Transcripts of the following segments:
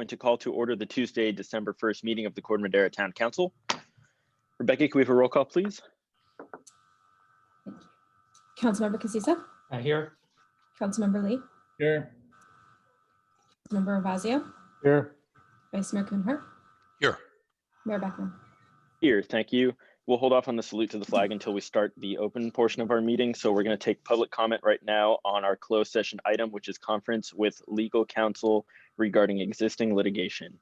going to call to order the Tuesday, December 1st meeting of the Corte Madera Town Council. Rebecca, can we have a roll call, please? Councilmember Casissa? Here. Councilmember Lee? Here. Councilmember Ravazio? Here. Vice Mayor Kuhnhart? Here. Mayor Beckman? Here, thank you. We'll hold off on the salute to the flag until we start the open portion of our meeting. So we're going to take public comment right now on our closed session item, which is conference with legal counsel regarding existing litigation.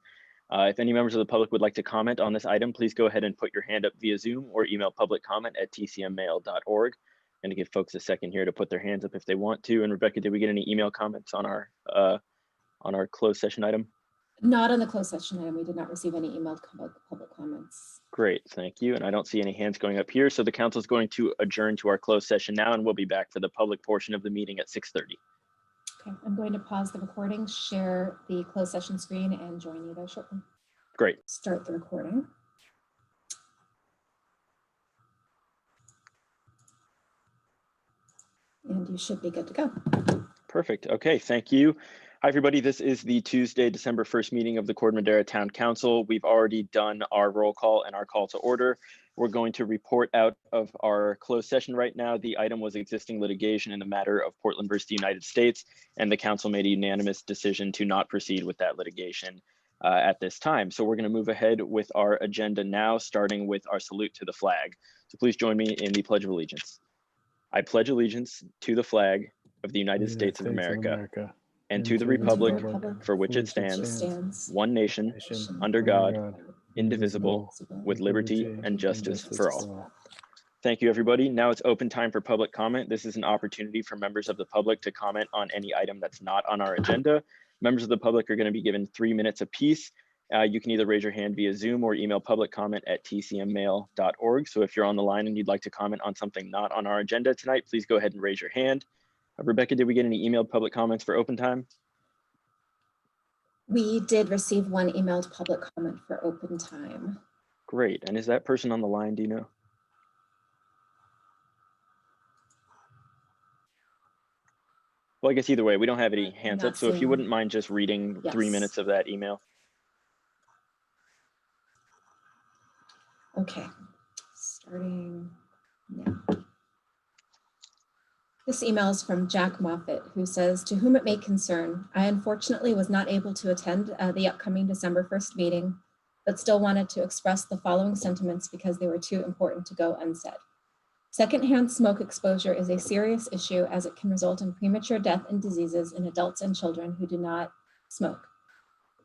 If any members of the public would like to comment on this item, please go ahead and put your hand up via Zoom or email public comment at tcmmail.org. And to give folks a second here to put their hands up if they want to. And Rebecca, did we get any email comments on our closed session item? Not on the closed session item. We did not receive any emailed public comments. Great, thank you. And I don't see any hands going up here. So the council is going to adjourn to our closed session now, and we'll be back for the public portion of the meeting at 6:30. Okay, I'm going to pause the recording, share the closed session screen, and join you there shortly. Great. Start the recording. And you should be good to go. Perfect. Okay, thank you. Hi, everybody. This is the Tuesday, December 1st meeting of the Corte Madera Town Council. We've already done our roll call and our call to order. We're going to report out of our closed session right now. The item was existing litigation in the matter of Portland versus the United States, and the council made a unanimous decision to not proceed with that litigation at this time. So we're going to move ahead with our agenda now, starting with our salute to the flag. So please join me in the Pledge of Allegiance. I pledge allegiance to the flag of the United States of America and to the republic for which it stands, one nation, under God, indivisible, with liberty and justice for all. Thank you, everybody. Now it's open time for public comment. This is an opportunity for members of the public to comment on any item that's not on our agenda. Members of the public are going to be given 3 minutes apiece. You can either raise your hand via Zoom or email public comment at tcmmail.org. So if you're on the line and you'd like to comment on something not on our agenda tonight, please go ahead and raise your hand. Rebecca, did we get any emailed public comments for open time? We did receive one emailed public comment for open time. Great. And is that person on the line, do you know? Well, I guess either way, we don't have any hands up. So if you wouldn't mind just reading 3 minutes of that email. Okay, starting now. This email is from Jack Moffat, who says, "To whom it may concern, I unfortunately was not able to attend the upcoming December 1st meeting, but still wanted to express the following sentiments because they were too important to go unsaid. Secondhand smoke exposure is a serious issue as it can result in premature death and diseases in adults and children who do not smoke.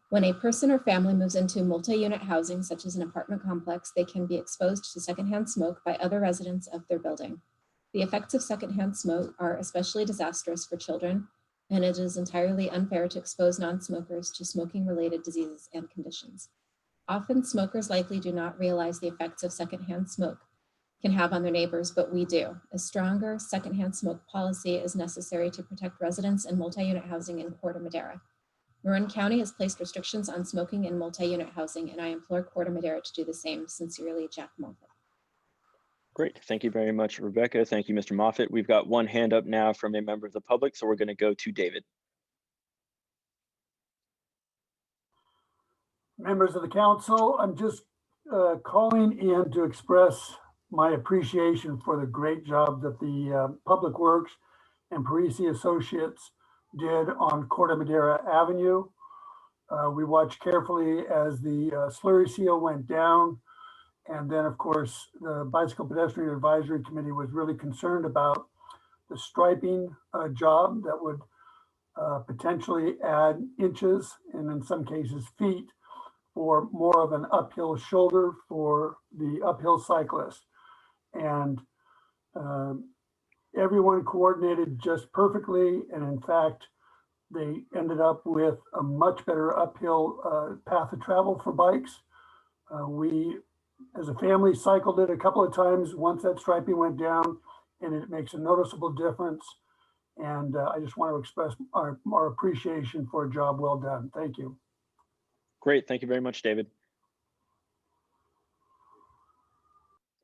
When a person or family moves into multi-unit housing, such as an apartment complex, they can be exposed to secondhand smoke by other residents of their building. The effects of secondhand smoke are especially disastrous for children, and it is entirely unfair to expose non-smokers to smoking-related diseases and conditions. Often, smokers likely do not realize the effects of secondhand smoke can have on their neighbors, but we do. A stronger secondhand smoke policy is necessary to protect residents in multi-unit housing in Corte Madera. Marin County has placed restrictions on smoking in multi-unit housing, and I implore Corte Madera to do the same. Sincerely, Jack Moffat." Great. Thank you very much, Rebecca. Thank you, Mr. Moffat. We've got one hand up now from a member of the public, so we're going to go to David. Members of the council, I'm just calling in to express my appreciation for the great job that the Public Works and Parisi Associates did on Corte Madera Avenue. We watched carefully as the slurry seal went down. And then, of course, the Bicycle Pedestrian Advisory Committee was really concerned about the striping job that would potentially add inches and in some cases feet for more of an uphill shoulder for the uphill cyclist. And everyone coordinated just perfectly. And in fact, they ended up with a much better uphill path of travel for bikes. We, as a family, cycled it a couple of times once that striping went down, and it makes a noticeable difference. And I just want to express our appreciation for a job well done. Thank you. Great. Thank you very much, David.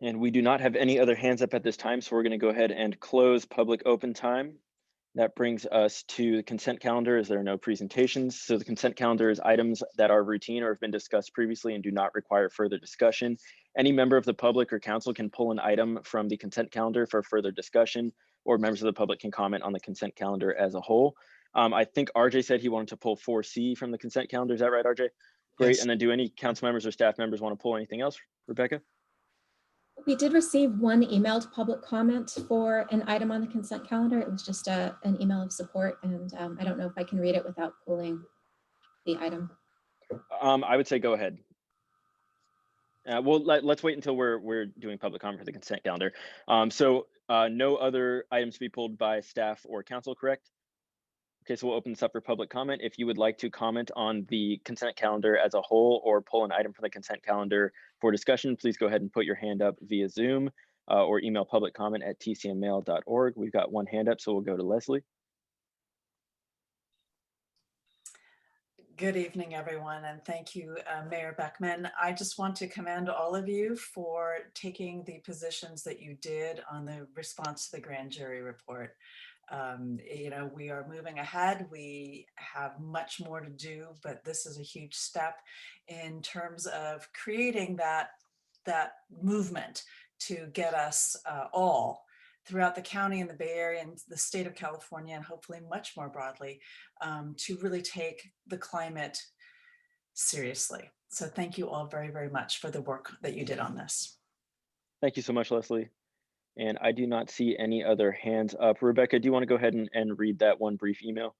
And we do not have any other hands up at this time, so we're going to go ahead and close public open time. That brings us to the consent calendar, as there are no presentations. So the consent calendar is items that are routine or have been discussed previously and do not require further discussion. Any member of the public or council can pull an item from the consent calendar for further discussion, or members of the public can comment on the consent calendar as a whole. I think RJ said he wanted to pull 4C from the consent calendar. Is that right, RJ? Great. Yes. And then do any council members or staff members want to pull anything else, Rebecca? We did receive one emailed public comment for an item on the consent calendar. It was just an email of support, and I don't know if I can read it without pulling the item. I would say go ahead. Well, let's wait until we're doing public comment for the consent calendar. No other items to be pulled by staff or council, correct? Okay, so we'll open this up for public comment. If you would like to comment on the consent calendar as a whole or pull an item from the consent calendar for discussion, please go ahead and put your hand up via Zoom or email public comment at tcmmail.org. We've got one hand up, so we'll go to Leslie. Good evening, everyone, and thank you, Mayor Beckman. I just want to commend all of you for taking the positions that you did on the response to the grand jury report. We are moving ahead. We have much more to do, but this is a huge step in terms of creating that movement to get us all throughout the county and the Bay Area and the state of California, and hopefully much more broadly, to really take the climate seriously. So thank you all very, very much for the work that you did on this. Thank you so much, Leslie. And I do not see any other hands up. Rebecca, do you want to go ahead and read that one brief email?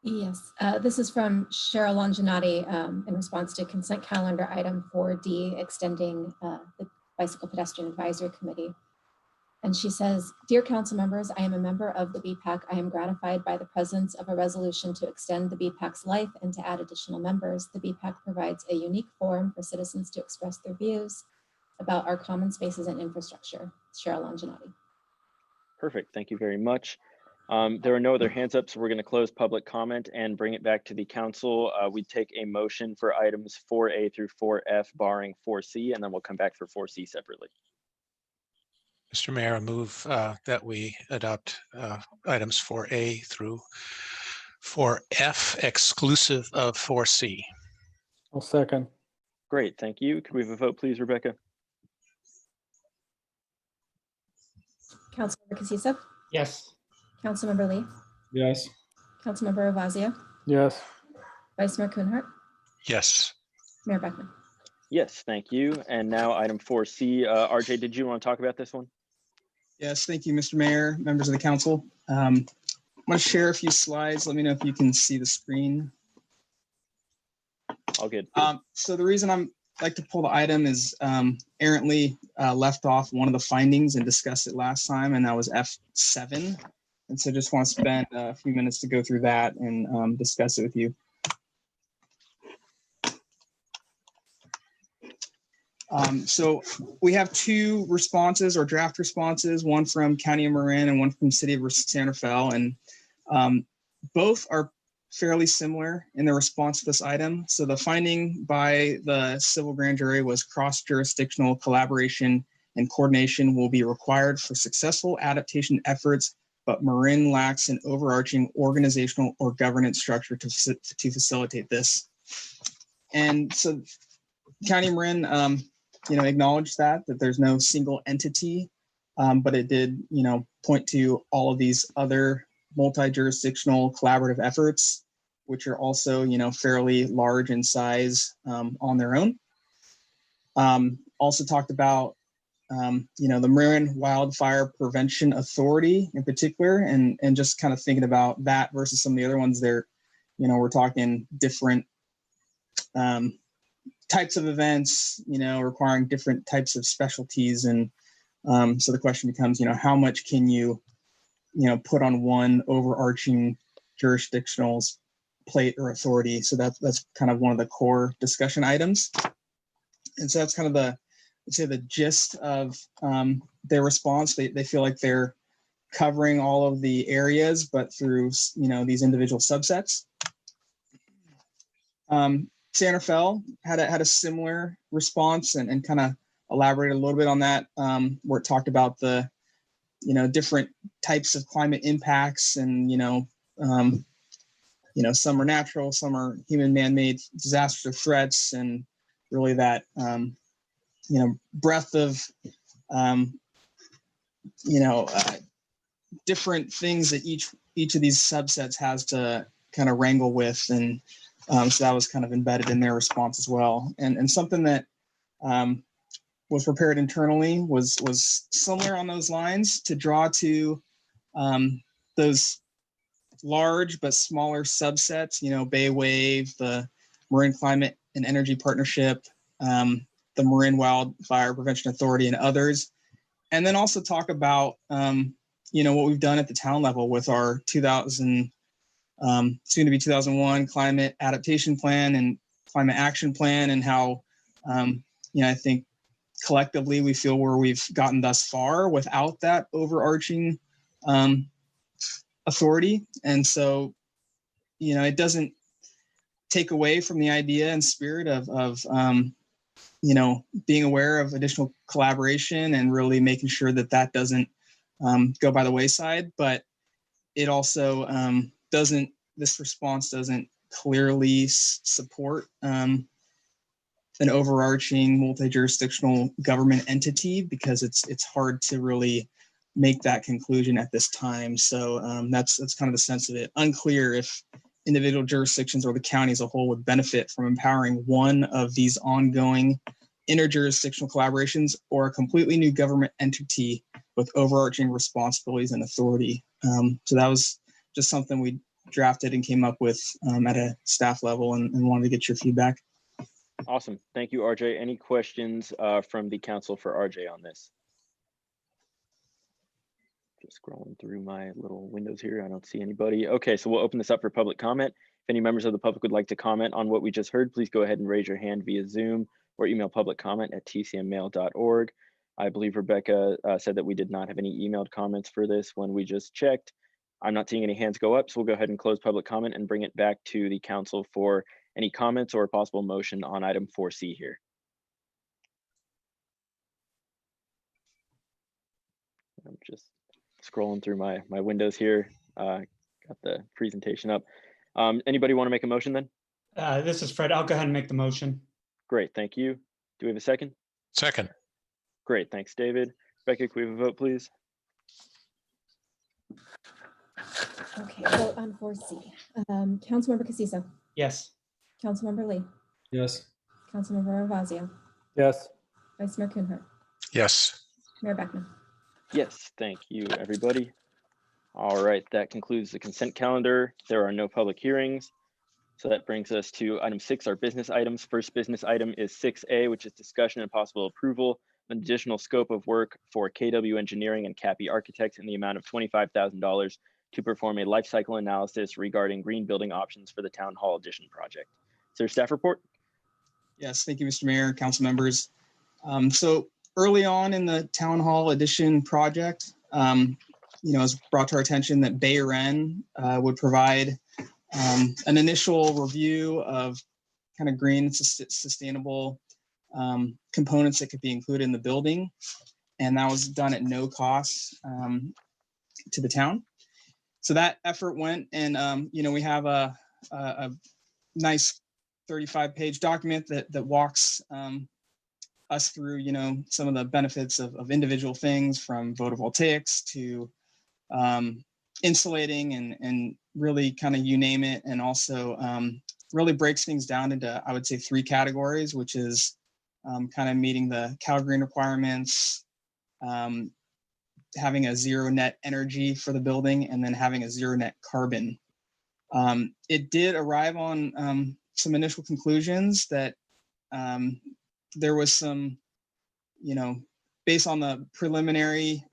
Yes, this is from Cheryl Longinati in response to consent calendar item 4D, extending the Bicycle Pedestrian Advisory Committee. And she says, "Dear council members, I am a member of the BPAC. I am gratified by the presence of a resolution to extend the BPAC's life and to add additional members. The BPAC provides a unique forum for citizens to express their views about our common spaces and infrastructure." Cheryl Longinati. Perfect, thank you very much. There are no other hands up, so we're going to close public comment and bring it back to the council. We take a motion for items 4A through 4F, barring 4C, and then we'll come back for 4C separately. Mr. Mayor, I move that we adopt items 4A through 4F exclusive of 4C. I'll second. Great, thank you. Could we have a vote, please, Rebecca? Councilmember Casissa, Yes. Councilmember Lee, Yes. Councilmember Ravazio, Yes. Vice Mayor Kuhnhart, Yes. Mayor Beckman. Yes, thank you. And now item 4C. RJ, did you want to talk about this one? Yes, thank you, Mr. Mayor, members of the council. I'm going to share a few slides. Let me know if you can see the screen. All good. So the reason I'm like to pull the item is errantly left off one of the findings and discussed it last time, and that was F7. And so just want to spend a few minutes to go through that and discuss it with you. So we have two responses or draft responses, one from County of Marin and one from City of Santa Fe, and both are fairly similar in the response to this item. So the finding by the civil grand jury was cross-jurisdictional collaboration and coordination will be required for successful adaptation efforts, but Marin lacks an overarching organizational or governance structure to facilitate this. And so County of Marin, acknowledged that there's no single entity, but it did, point to all of these other multi-jurisdictional collaborative efforts, which are also, fairly large in size on their own. Also talked about, the Marin Wildfire Prevention Authority in particular, and just kind of thinking about that versus some of the other ones there, we're talking different types of events, requiring different types of specialties. And so the question becomes, how much can you, put on one overarching jurisdictional plate or authority? So that's kind of one of the core discussion items. And so that's kind of the gist of their response. They feel like they're covering all of the areas, but through, these individual subsets. Santa Fe had a similar response and kind of elaborated a little bit on that, where it talked about the different types of climate impacts, and some are natural, some are human man-made disasters or threats, and really that breadth of different things that each of these subsets has to kind of wrangle with, and so that was kind of embedded in their response as well. And something that was prepared internally was similar on those lines, to draw to those large but smaller subsets, Bay Wave, the Marin Climate and Energy Partnership, the Marin Wildfire Prevention Authority, and others. And then also talk about, what we've done at the town level with our 2000, soon to be 2001 Climate Adaptation Plan and Climate Action Plan, and how, I think collectively we feel where we've gotten thus far without that overarching authority. And so, it doesn't take away from the idea and spirit of being aware of additional collaboration and really making sure that doesn't go by the wayside. But it also this response doesn't clearly support an overarching multi-jurisdictional government entity, because it's hard to really make that conclusion at this time. So that's kind of the sense of it. Unclear if individual jurisdictions or the county as a whole would benefit from empowering one of these ongoing interjurisdictional collaborations, or a completely new government entity with overarching responsibilities and authority. So that was just something we drafted and came up with at a staff level, and wanted to get your feedback. Awesome. Thank you, RJ. Any questions from the council for RJ on this? Just scrolling through my little windows here. I don't see anybody. Okay, so we'll open this up for public comment. If any members of the public would like to comment on what we just heard, please go ahead and raise your hand via Zoom or email publiccomment@tcmmail.org. I believe Rebecca said that we did not have any emailed comments for this when we just checked. I'm not seeing any hands go up, so we'll go ahead and close public comment and bring it back to the council for any comments or possible motion on item 4C here. I'm just scrolling through my windows here. Got the presentation up. Anybody want to make a motion then? This is Fred. I'll go ahead and make the motion. Great, thank you. Do we have a second? Second. Great, thanks, David. Becca, can we have a vote, please? Okay, vote on 4C. Councilmember Casiso, Yes. Councilmember Lee, Yes. Councilmember Ravazio, Yes. Vice Mayor Kuhnhart, Yes. Mayor Beckman. Yes, thank you, everybody. All right, that concludes the consent calendar. There are no public hearings. So that brings us to item 6, our business items. First business item is 6A, which is discussion and possible approval of an additional scope of work for KW Engineering and Cappy Architects in the amount of $25,000 to perform a life cycle analysis regarding green building options for the Town Hall Addition project. Is there a staff report? Yes, thank you, Mr. Mayor, council members. So early on in the Town Hall Addition project, it was brought to our attention that Bay Ren would provide an initial review of kind of green and sustainable components that could be included in the building. And that was done at no cost to the town. So that effort went, and we have a nice 35-page document that walks us through, some of the benefits of individual things, from photovoltaics to insulating and really kind of you name it. And also really breaks things down into, I would say, 3 categories, which is kind of meeting the Cal Green requirements, having a zero net energy for the building, and then having a zero net carbon. It did arrive on some initial conclusions that there was some, based on the preliminary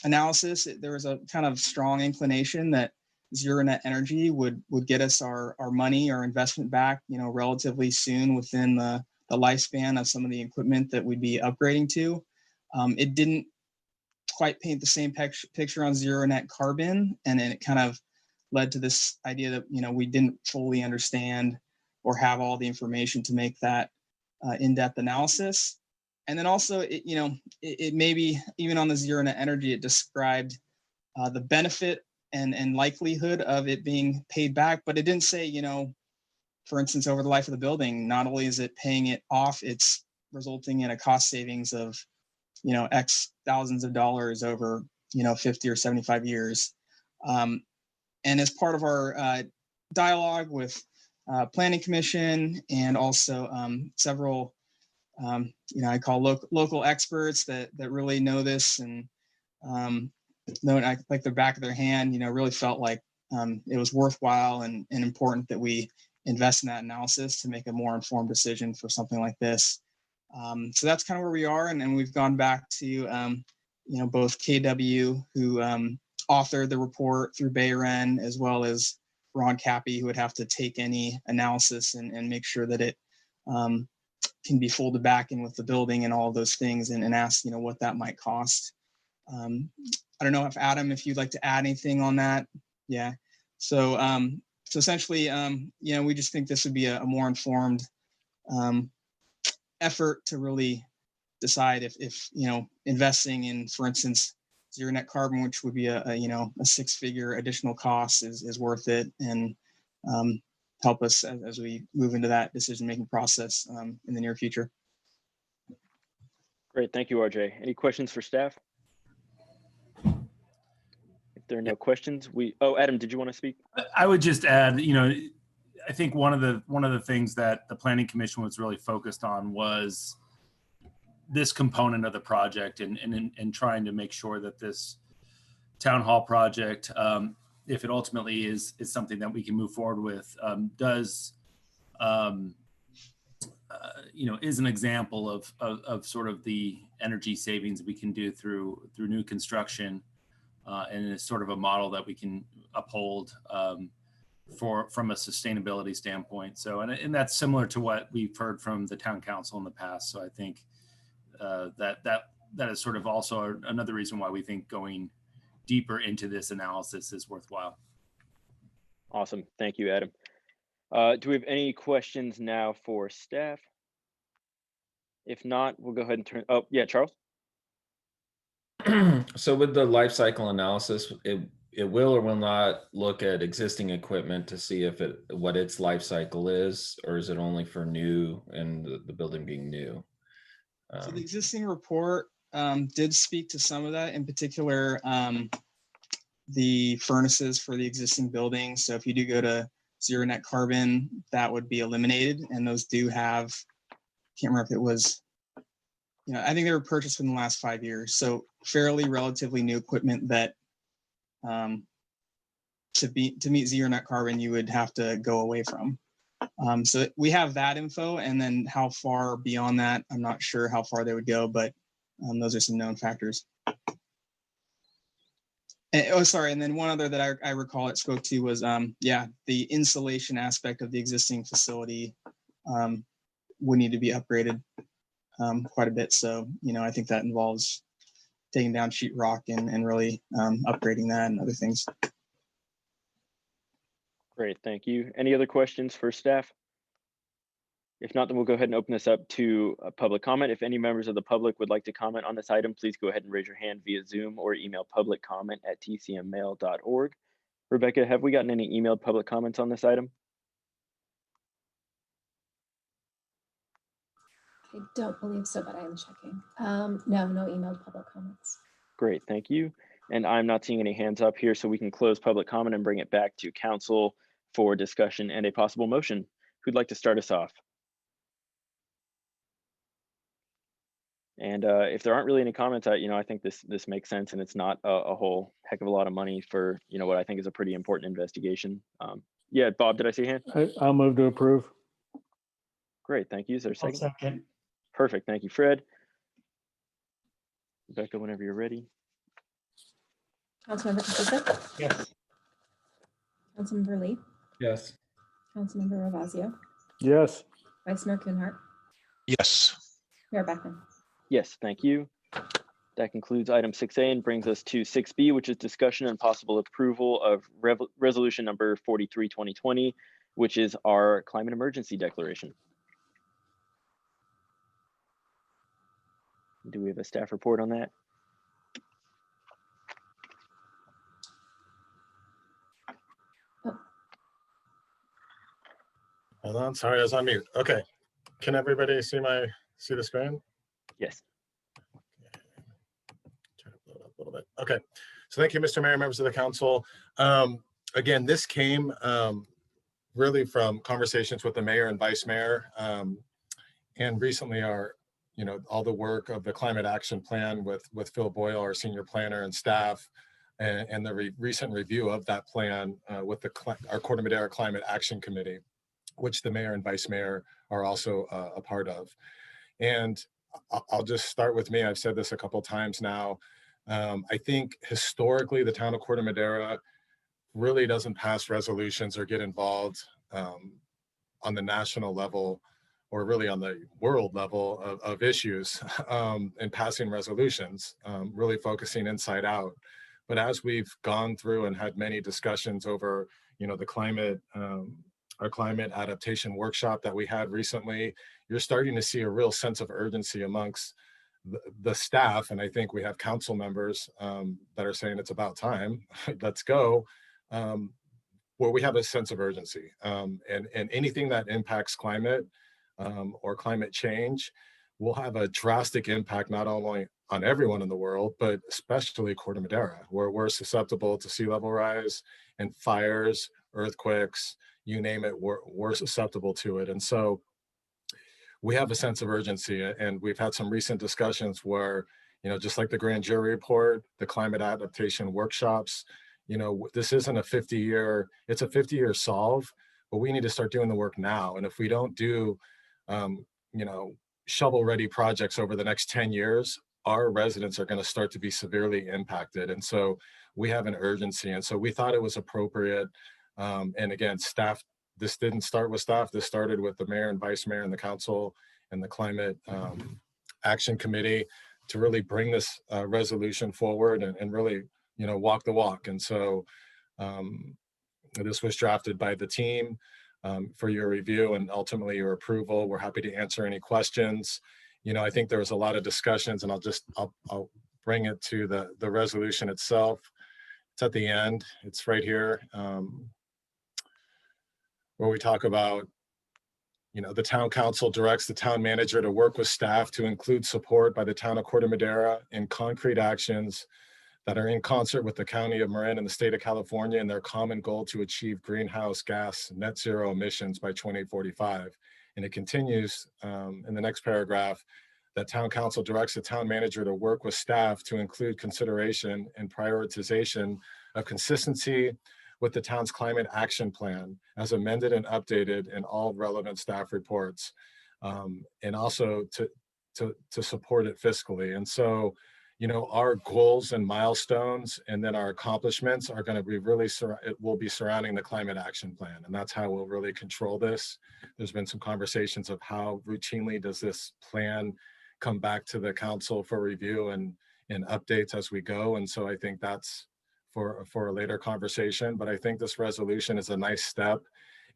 analysis, there was a kind of strong inclination that zero net energy would get us our money, our investment back, relatively soon within the lifespan of some of the equipment that we'd be upgrading to. It didn't quite paint the same picture on zero net carbon, and then it kind of led to this idea that we didn't fully understand or have all the information to make that in-depth analysis. And then also, it maybe even on the zero net energy, it described the benefit and likelihood of it being paid back, but it didn't say, for instance, over the life of the building, not only is it paying it off, it's resulting in a cost savings of, X thousands of dollars over, 50 or 75 years. And as part of our dialogue with Planning Commission and also several, I call local experts that really know this and know it like the back of their hand, really felt like it was worthwhile and important that we invest in that analysis to make a more informed decision for something like this. So that's kind of where we are. And we've gone back to, both KW, who authored the report through Bayren, as well as Ron Cappy, who would have to take any analysis and make sure that it can be folded back in with the building and all of those things and ask, what that might cost. I don't know if Adam, if you'd like to add anything on that. Yeah. So essentially, we just think this would be a more informed effort to really decide if investing in, for instance, zero net carbon, which would be a 6-figure additional cost, is worth it, and help us as we move into that decision-making process in the near future. Great, thank you, RJ. Any questions for staff? If there are no questions, Adam, did you want to speak? I would just add, I think one of the things that the Planning Commission was really focused on was this component of the project and trying to make sure that this town hall project, if it ultimately is something that we can move forward with, is an example of sort of the energy savings we can do through new construction, and it's sort of a model that we can uphold from a sustainability standpoint. So, and that's similar to what we've heard from the town council in the past. So I think that is sort of also another reason why we think going deeper into this analysis is worthwhile. Awesome, thank you, Adam. Do we have any questions now for staff? If not, we'll go ahead and turn. Oh yeah, Charles. So with the life cycle analysis, it will or will not look at existing equipment to see what its life cycle is, or is it only for new and the building being new? So the existing report did speak to some of that, in particular the furnaces for the existing buildings. So if you do go to zero net carbon, that would be eliminated, and those do have, can't remember if it was, I think they were purchased within the last 5 years. So fairly relatively new equipment that to meet zero net carbon, you would have to go away from. So we have that info, and then how far beyond that, I'm not sure how far they would go, but those are some known factors. And then one other that I recall it spoke to was, the insulation aspect of the existing facility would need to be upgraded quite a bit. So, I think that involves taking down sheetrock and really upgrading that and other things. Great, thank you. Any other questions for staff? If not, then we'll go ahead and open this up to public comment. If any members of the public would like to comment on this item, please go ahead and raise your hand via Zoom or email publiccomment@tcmmail.org. Rebecca, have we gotten any emailed public comments on this item? I don't believe so, but I am checking. No emailed public comments. Great, thank you. And I'm not seeing any hands up here, so we can close public comment and bring it back to council for discussion and a possible motion. Who'd like to start us off? And if there aren't really any comments, I think this makes sense, and it's not a whole heck of a lot of money for what I think is a pretty important investigation. Yeah, Bob, did I see a hand? I'll move to approve. Great, thank you. Is there a I'll second? second. Perfect, thank you, Fred. Rebecca, whenever you're ready. Councilmember Kosicek, Yes. Councilmember Lee, Yes. Councilmember Ravazio, Yes. Vice Mayor Kuhnhart, Yes. Mayor Beckman. Yes, thank you. That concludes item 6A and brings us to 6B, which is discussion and possible approval of resolution number 43-2020, which is our climate emergency declaration. Do we have a staff report on that? Hold on, sorry, I was on mute. Okay, can everybody see the screen? Yes. Try to blow it up a little bit. Okay, so thank you, Mr. Mayor, members of the council. Again, this came really from conversations with the mayor and vice mayor, and recently all the work of the climate action plan with Phil Boyle, our senior planner, and staff, and the recent review of that plan with our Corte Madera Climate Action Committee, which the mayor and vice mayor are also a part of. And I'll just start with me. I've said this a couple of times now. I think historically, the town of Corte Madera really doesn't pass resolutions or get involved on the national level or really on the world level of issues and passing resolutions, really focusing inside out. But as we've gone through and had many discussions over, the climate, our climate adaptation workshop that we had recently, you're starting to see a real sense of urgency amongst the staff. And I think we have council members that are saying it's about time, let's go, where we have a sense of urgency. And anything that impacts climate or climate change will have a drastic impact, not only on everyone in the world, but especially Corte Madera, where we're susceptible to sea level rise and fires, earthquakes, you name it, we're susceptible to it. And so we have a sense of urgency, and we've had some recent discussions where, just like the grand jury report, the climate adaptation workshops, this isn't a 50-year, it's a 50-year solve, but we need to start doing the work now. And if we don't do, shovel-ready projects over the next 10 years, our residents are going to start to be severely impacted. And so we have an urgency. And so we thought it was appropriate. And again, staff, this didn't start with staff. This started with the mayor and vice mayor and the council and the climate action committee to really bring this resolution forward and really, walk the walk. And so this was drafted by the team for your review and ultimately your approval. We're happy to answer any questions. I think there was a lot of discussions, and I'll bring it to the resolution itself. It's at the end. It's right here, where we talk about, the town council directs the town manager to work with staff to include support by the town of Corte Madera in concrete actions that are in concert with the county of Marin and the state of California in their common goal to achieve greenhouse gas net zero emissions by 2045. And it continues in the next paragraph that town council directs the town manager to work with staff to include consideration and prioritization of consistency with the town's climate action plan as amended and updated in all relevant staff reports, and also to support it fiscally. And so, our goals and milestones and then our accomplishments are going to be really, it will be surrounding the climate action plan. And that's how we'll really control this. There's been some conversations of how routinely does this plan come back to the council for review and updates as we go. And so I think that's for a later conversation, but I think this resolution is a nice step.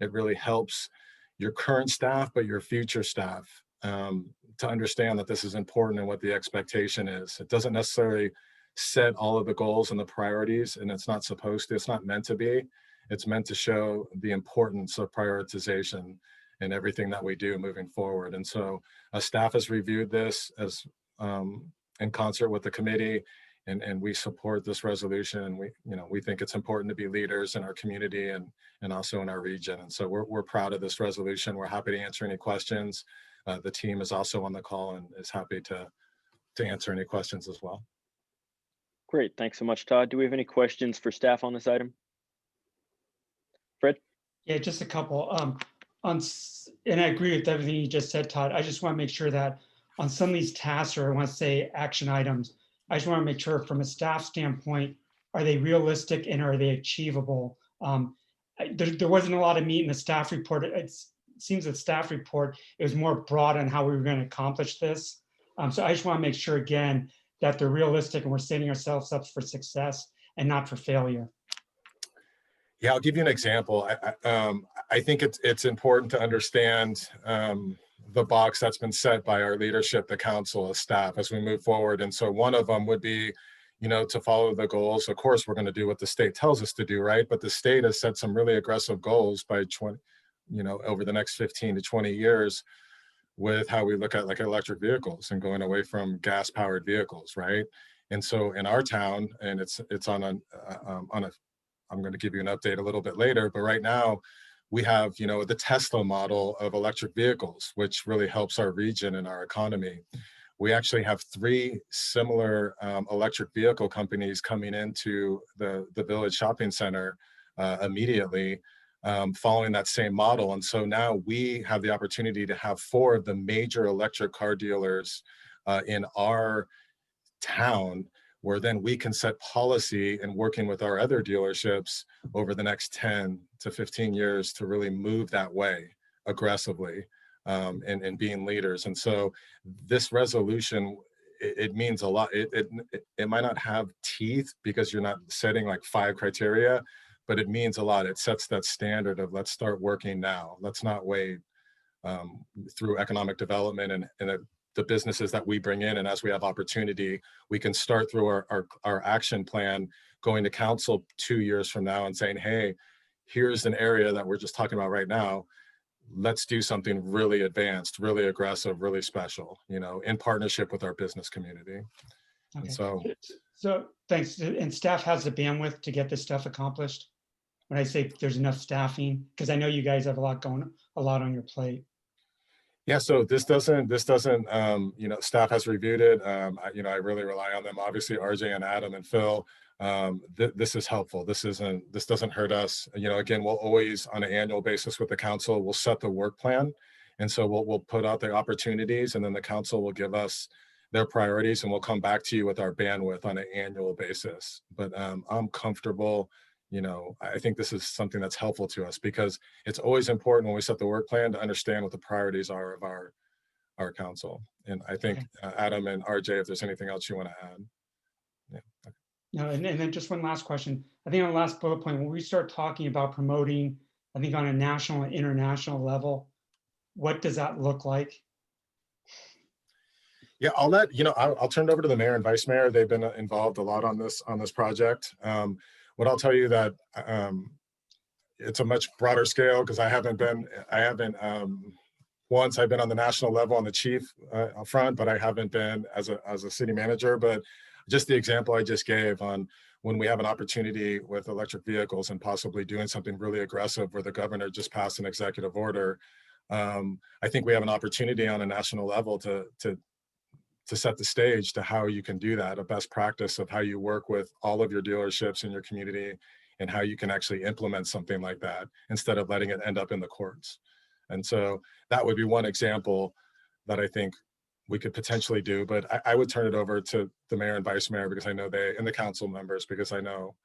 It really helps your current staff, but your future staff to understand that this is important and what the expectation is. It doesn't necessarily set all of the goals and the priorities, and it's not supposed to, it's not meant to be. It's meant to show the importance of prioritization in everything that we do moving forward. And so staff has reviewed this as in concert with the committee, and we support this resolution. And we think it's important to be leaders in our community and also in our region. And so we're proud of this resolution. We're happy to answer any questions. The team is also on the call and is happy to answer any questions as well. Great, thanks so much, Todd. Do we have any questions for staff on this item? Fred? Yeah, just a couple. And I agree with everything you just said, Todd. I just want to make sure that on some of these tasks, or I want to say action items, I just want to make sure from a staff standpoint, are they realistic and are they achievable? There wasn't a lot of meat in the staff report. It seems that staff report, it was more broad on how we were going to accomplish this. So I just want to make sure again, that they're realistic and we're setting ourselves up for success and not for failure. Yeah, I'll give you an example. I think it's important to understand the box that's been set by our leadership, the council, the staff as we move forward. And so one of them would be, you know, to follow the goals. Of course, we're going to do what the state tells us to do, right? But the state has set some really aggressive goals by 20, you know, over the next 15 to 20 years with how we look at like electric vehicles and going away from gas powered vehicles, right? And so in our town, and it's on a, I'm going to give you an update a little bit later, but right now we have, you know, the Tesla model of electric vehicles, which really helps our region and our economy. We actually have 3 similar electric vehicle companies coming into the Village Shopping Center immediately, following that same model. And so now we have the opportunity to have 4 of the major electric car dealers in our town, where then we can set policy and working with our other dealerships over the next 10 to 15 years to really move that way aggressively and being leaders. And so this resolution, it means a lot. It might not have teeth because you're not setting like 5 criteria, but it means a lot. It sets that standard of let's start working now. Let's not wait through economic development and the businesses that we bring in. And as we have opportunity, we can start through our action plan, going to council 2 years from now and saying, hey, here's an area that we're just talking about right now. Let's do something really advanced, really aggressive, really special, you know, in partnership with our business community. Okay. And so thanks. And staff has the bandwidth to get this stuff accomplished. When I say there's enough staffing, because I know you guys have a lot on your plate. Yeah, so this doesn't, you know, staff has reviewed it. You know, I really rely on them. Obviously, RJ and Adam and Phil, this is helpful. This doesn't hurt us. You know, again, we'll always on an annual basis with the council, we'll set the work plan. And so we'll put out the opportunities and then the council will give us their priorities and we'll come back to you with our bandwidth on an annual basis. But I'm comfortable. You know, I think this is something that's helpful to us because it's always important when we set the work plan to understand what the priorities are of our council. And I think Adam and RJ, if there's anything else you want to add. Yeah. Okay. No, and then just one last question. I think on the last bullet point, when we start talking about promoting, I think on a national and international level, what does that look like? Yeah, I'll turn it over to the mayor and vice mayor. They've been involved a lot on this project. What I'll tell you that it's a much broader scale because once I've been on the national level on the chief front, but I haven't been as a city manager. But just the example I just gave on when we have an opportunity with electric vehicles and possibly doing something really aggressive where the governor just passed an executive order. I think we have an opportunity on a national level to set the stage to how you can do that, a best practice of how you work with all of your dealerships in your community and how you can actually implement something like that instead of letting it end up in the courts. And so that would be one example that I think we could potentially do, but I would turn it over to the mayor and vice mayor because I know and the council members, because I know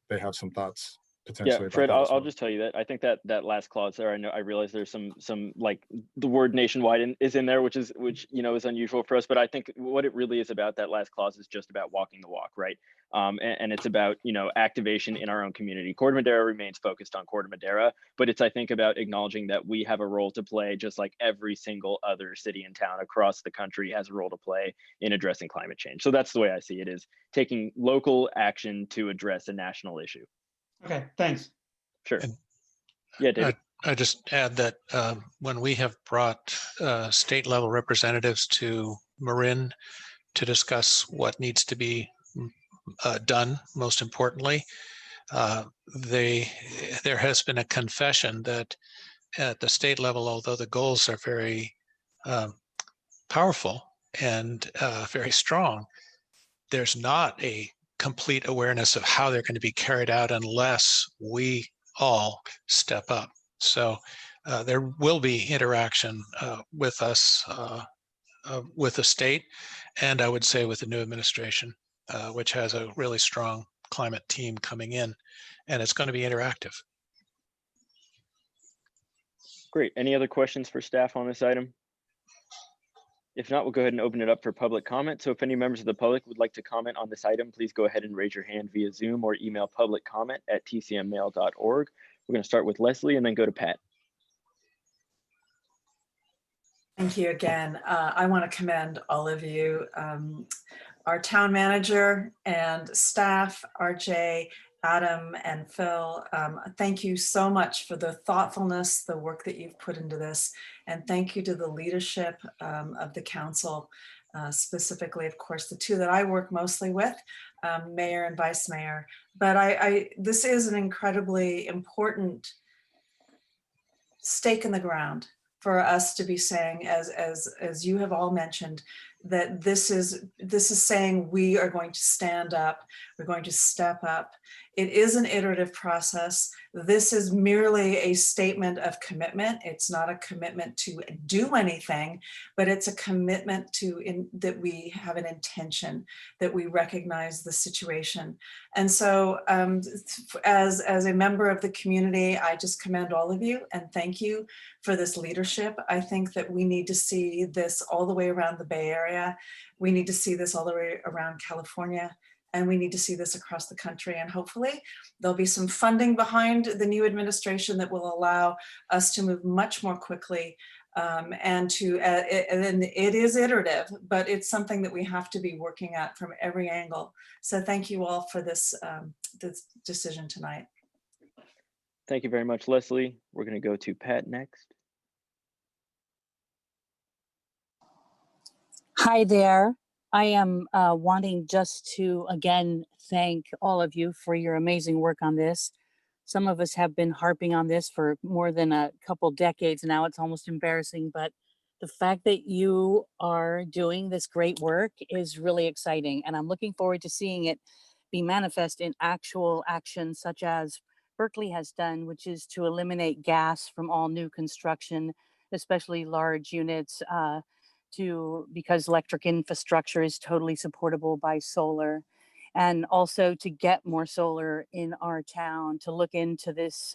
they have some thoughts potentially. Yeah, Fred, I'll just tell you that I think that last clause there, I realize there's some like the word nationwide is in there, which you know is unusual for us. But I think what it really is about, that last clause, is just about walking the walk, right? And it's about, you know, activation in our own community. Corte Madera remains focused on Corte Madera, but it's, I think, about acknowledging that we have a role to play, just like every single other city and town across the country has a role to play in addressing climate change. So that's the way I see it, is taking local action to address a national issue. Okay, thanks. Sure. And yeah, David. I just add that when we have brought state level representatives to Marin to discuss what needs to be done, most importantly, there has been a confession that at the state level, although the goals are very powerful and very strong, there's not a complete awareness of how they're going to be carried out unless we all step up. So there will be interaction with us, with the state, and I would say with the new administration, which has a really strong climate team coming in, and it's going to be interactive. Great. Any other questions for staff on this item? If not, we'll go ahead and open it up for public comment. So if any members of the public would like to comment on this item, please go ahead and raise your hand via Zoom or email publiccomment@tcmmail.org. We're going to start with Leslie and then go to Pat. Thank you again. I want to commend all of you, our town manager and staff, RJ, Adam, and Phil. Thank you so much for the thoughtfulness, the work that you've put into this. And thank you to the leadership of the council, specifically, of course, the two that I work mostly with, mayor and vice mayor. But this is an incredibly important stake in the ground for us to be saying, as you have all mentioned, that this is saying we are going to stand up, we're going to step up. It is an iterative process. This is merely a statement of commitment. It's not a commitment to do anything, but it's a commitment to that we have an intention, that we recognize the situation. And so as a member of the community, I just commend all of you and thank you for this leadership. I think that we need to see this all the way around the Bay Area. We need to see this all the way around California, and we need to see this across the country. And hopefully there'll be some funding behind the new administration that will allow us to move much more quickly. And it is iterative, but it's something that we have to be working at from every angle. So thank you all for this, this decision tonight. Thank you very much, Leslie. We're going to go to Pat next. Hi there. I am wanting just to, again, thank all of you for your amazing work on this. Some of us have been harping on this for more than a couple decades now. It's almost embarrassing, but the fact that you are doing this great work is really exciting. And I'm looking forward to seeing it be manifest in actual action, such as Berkeley has done, which is to eliminate gas from all new construction, especially large units, because electric infrastructure is totally supportable by solar, and also to get more solar in our town, to look into this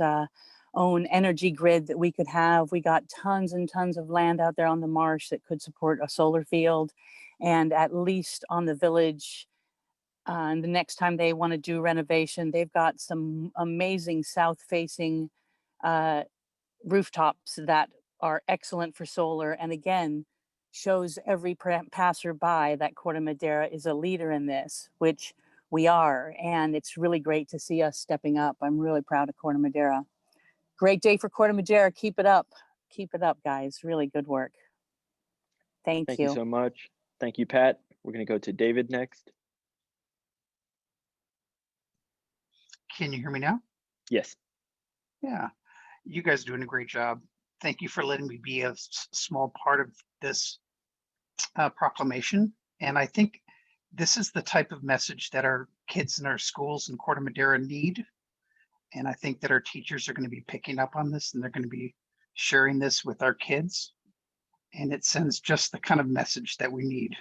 own energy grid that we could have. We got tons and tons of land out there on the marsh that could support a solar field, and at least on the village, and the next time they want to do renovation, they've got some amazing south-facing rooftops that are excellent for solar, and again, shows every passerby that Corte Madera is a leader in this, which we are. And it's really great to see us stepping up. I'm really proud of Corte Madera. Great day for Corte Madera. Keep it up. Keep it up, guys. Really good work. Thank you. Thank you so much. Thank you, Pat. We're going to go to David next. Can you hear me now? Yes. Yeah, you guys are doing a great job. Thank you for letting me be a small part of this proclamation. And I think this is the type of message that our kids in our schools in Corte Madera need. And I think that our teachers are going to be picking up on this, and they're going to be sharing this with our kids. And it sends just the kind of message that we need.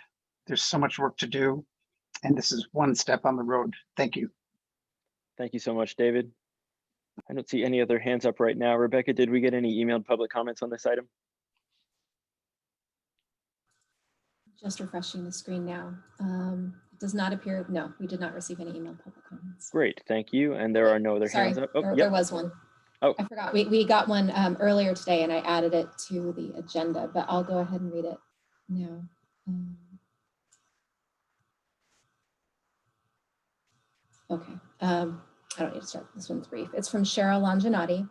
There's so much work to do, and this is one step on the road. Thank you. Thank you so much, David. I don't see any other hands up right now. Rebecca, did we get any emailed public comments on this item? Just refreshing the screen now. It does not appear, no, we did not receive any emailed public comments. Great, thank you. And there are no other hands up. Oh, there was one. Oh, I forgot. We got one earlier today, and I added it to the agenda, but I'll go ahead and read it now. Okay. I don't need to start. This one's brief. It's from Cheryl Longinati,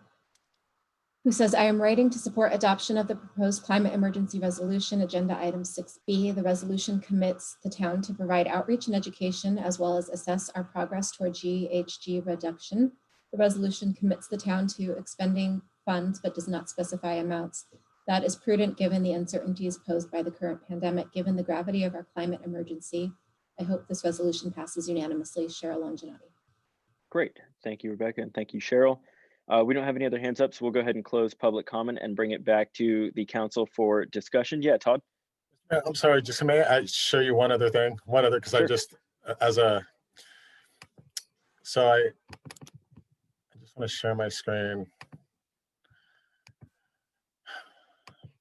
who says, I am writing to support adoption of the proposed climate emergency resolution, agenda item 6B. The resolution commits the town to provide outreach and education, as well as assess our progress toward GHG reduction. The resolution commits the town to expending funds, but does not specify amounts. That is prudent given the uncertainties posed by the current pandemic, given the gravity of our climate emergency. I hope this resolution passes unanimously. Cheryl Longinati. Great. Thank you, Rebecca, and thank you, Cheryl. We don't have any other hands up, so we'll go ahead and close public comment and bring it back to the council for discussion. Yeah, Todd? I'm sorry, just may I show you one other thing? Because sure. I just want to share my screen.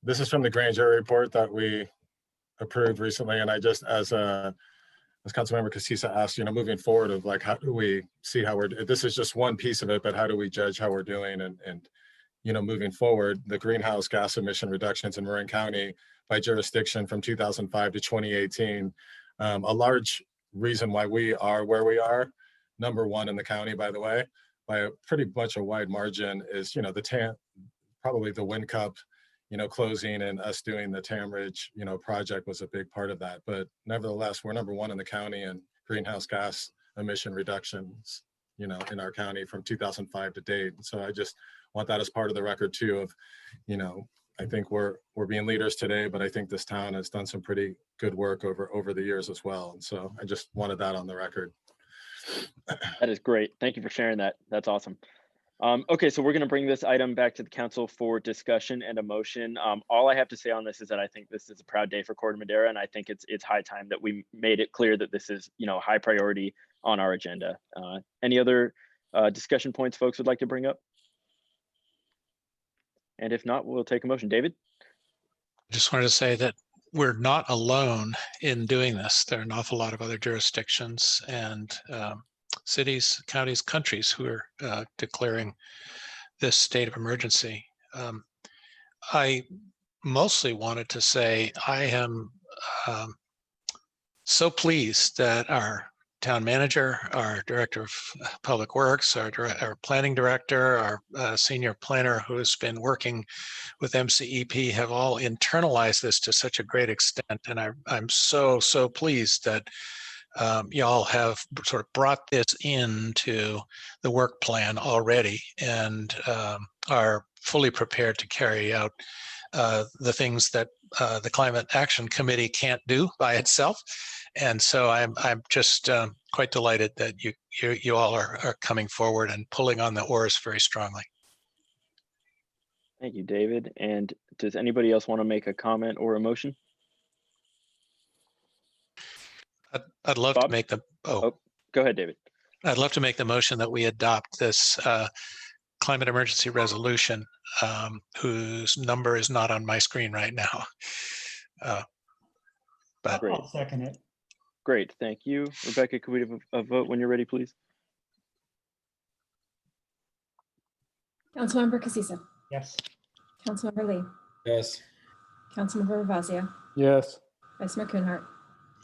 This is from the grand jury report that we approved recently, and I just, as Councilmember Casissa asked, moving forward of like, how do we see how this is just one piece of it, but how do we judge how we're doing and moving forward, the greenhouse gas emission reductions in Marin County by jurisdiction from 2005 to 2018. A large reason why we are where we are, #1 in the county, by the way, by a pretty much a wide margin, is, probably the Wind Cup, closing, and us doing the Tam Ridge, project was a big part of that. But nevertheless, we're #1 in the county in greenhouse gas emission reductions, in our county from 2005 to date. So I just want that as part of the record too of, I think we're being leaders today, but I think this town has done some pretty good work over the years as well. And so I just wanted that on the record. That is great. Thank you for sharing that. That's awesome. Okay, so we're going to bring this item back to the council for discussion and a motion. All I have to say on this is that I think this is a proud day for Corte Madera, and I think it's high time that we made it clear that this is, high priority on our agenda. Any other discussion points folks would like to bring up? And if not, we'll take a motion. David? I just wanted to say that we're not alone in doing this. There are an awful lot of other jurisdictions and cities, counties, countries who are declaring this state of emergency. I mostly wanted to say I am so pleased that our town manager, our director of public works, our planning director, our senior planner who has been working with MCEP have all internalized this to such a great extent. And I'm so pleased that y'all have sort of brought this into the work plan already and are fully prepared to carry out the things that the Climate Action Committee can't do by itself. And so I'm just quite delighted that you all are coming forward and pulling on the oars very strongly. Thank you, David. And does anybody else want to make a comment or a motion? I'd love Bob? to make the, Oh, go ahead, David. I'd love to make the motion that we adopt this climate emergency resolution, whose number is not on my screen right now. But I'll second it. Great, thank you. Rebecca, could we have a vote when you're ready, please? Councilmember Casissa. Yes. Councilmember Lee. Yes. Councilmember Ravazio. Yes. Vice Mayor Kuhnhart.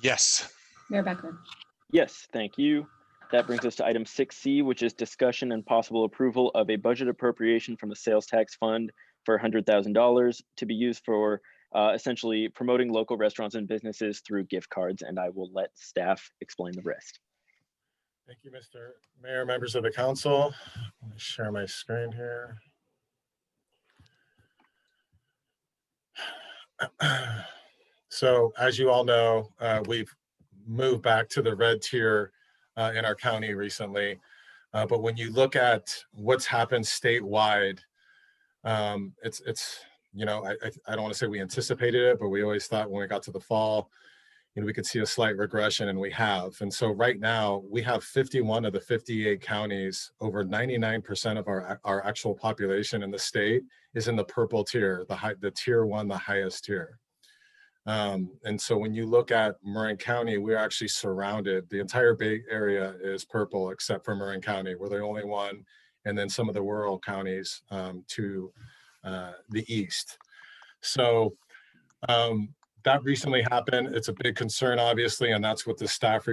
yes, Mayor Beckman. Yes, thank you. That brings us to item 6C, which is discussion and possible approval of a budget appropriation from the sales tax fund for $100,000 to be used for essentially promoting local restaurants and businesses through gift cards. And I will let staff explain the rest. Thank you, Mr. Mayor, members of the council. Let me share my screen here. So as you all know, we've moved back to the red tier in our county recently. But when you look at what's happened statewide, it's I don't want to say we anticipated it, but we always thought when we got to the fall, we could see a slight regression, and we have. And so right now we have 51 of the 58 counties, over 99% of our actual population in the state is in the purple tier, the tier 1, the highest tier. And so when you look at Marin County, we're actually surrounded. The entire Bay Area is purple except for Marin County. We're the only one, and then some of the rural counties to the east. So that recently happened. It's a big concern, obviously, and that's what the staff